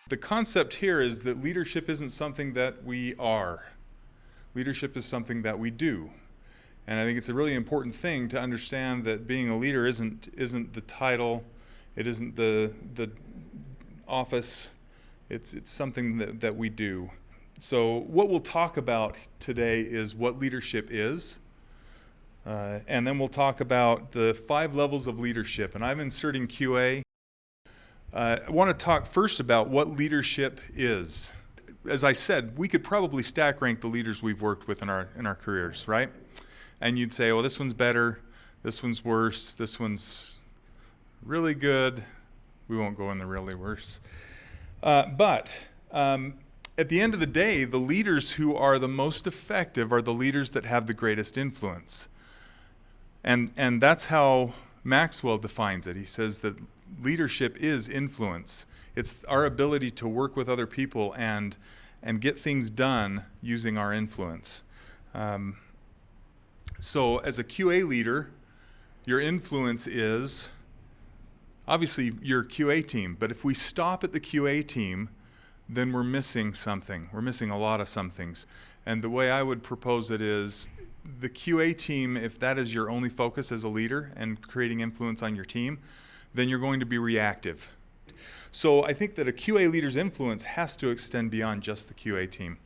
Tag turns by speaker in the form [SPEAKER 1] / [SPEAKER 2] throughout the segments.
[SPEAKER 1] The concept here is that leadership isn't something that we are. Leadership is something that we do. And I think it's a really important thing to understand that being a leader isn't the title, it isn't the office, it's something that we do. So what we'll talk about today is what leadership is, and then we'll talk about the 5 levels of leadership. And I'm inserting QA. I want to talk first about what leadership is. As I said, we could probably stack rank the leaders we've worked with in our careers, right? And you'd say, well, this one's better, this one's worse, this one's really good. We won't go in the really worse. But at the end of the day, the leaders who are the most effective are the leaders that have the greatest influence. And that's how Maxwell defines it. He says that leadership is influence. It's our ability to work with other people and get things done using our influence. So as a QA leader, your influence is obviously your QA team. But if we stop at the QA team, then we're missing something. We're missing a lot of some things. And the way I would propose it is the QA team, if that is your only focus as a leader and creating influence on your team, then you're going to be reactive. So I think that a QA leader's influence has to extend beyond just the QA team.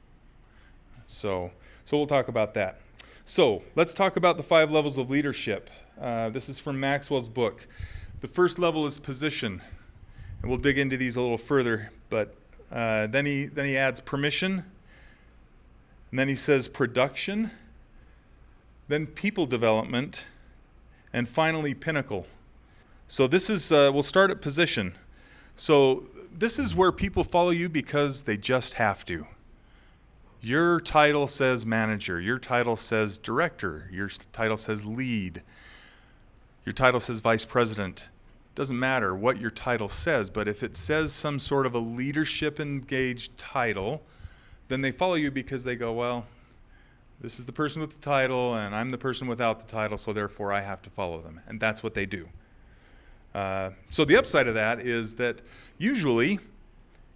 [SPEAKER 1] So we'll talk about that. So let's talk about the 5 levels of leadership. This is from Maxwell's book. The first level is position. And we'll dig into these a little further, but then he adds permission, and then he says production, then people development, and finally pinnacle. So this is, we'll start at position. So this is where people follow you because they just have to. Your title says manager, your title says director, your title says lead, your title says vice president. Doesn't matter what your title says, but if it says some sort of a leadership engaged title, then they follow you because they go, well, this is the person with the title and I'm the person without the title, so therefore I have to follow them. And that's what they do. So the upside of that is that usually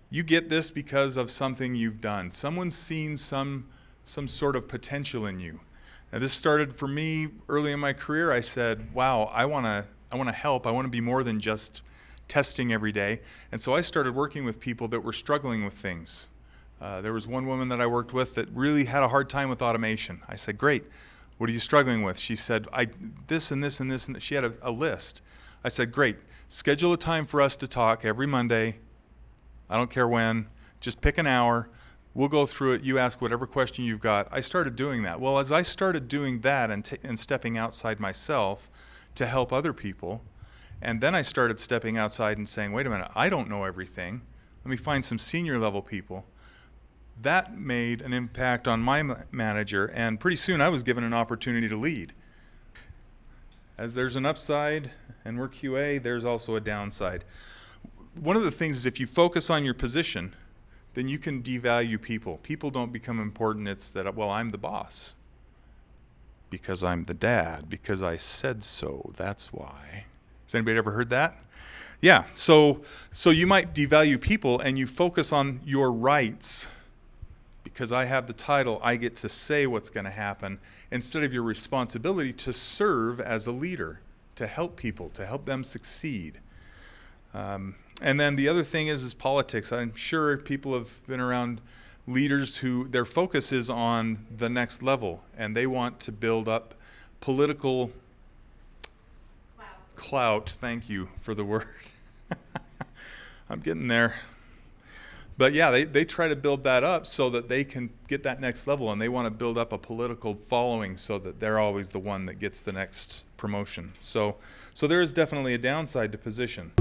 [SPEAKER 1] you get this because of something you've done. Someone's seen some sort of potential in you. Now this started for me early in my career. I said, wow, I want to help. I want to be more than just testing every day. And so I started working with people that were struggling with things. There was one woman that I worked with that really had a hard time with automation. I said, great, what are you struggling with? She said, this and this and this, and she had a list. I said, great, schedule a time for us to talk every Monday. I don't care when, just pick an hour. We'll go through it. You ask whatever question you've got. I started doing that. Well, as I started doing that and stepping outside myself to help other people, and then I started stepping outside and saying, wait a minute, I don't know everything. Let me find some senior level people. That made an impact on my manager, and pretty soon I was given an opportunity to lead. As there's an upside, and we're QA, there's also a downside. One of the things is if you focus on your position, then you can devalue people. People don't become important. It's that, well, I'm the boss because I'm the dad, because I said so, that's why. Has anybody ever heard that? Yeah, so you might devalue people and you focus on your rights. Because I have the title, I get to say what's going to happen, instead of your responsibility to serve as a leader, to help people, to help them succeed. And then the other thing is politics. I'm sure people have been around leaders who their focus is on the next level, and they want to build up political clout. Thank you for the word. I'm getting there. But yeah, they try to build that up so that they can get that next level, and they want to build up a political following so that they're always the one that gets the next promotion. So there is definitely a downside to position.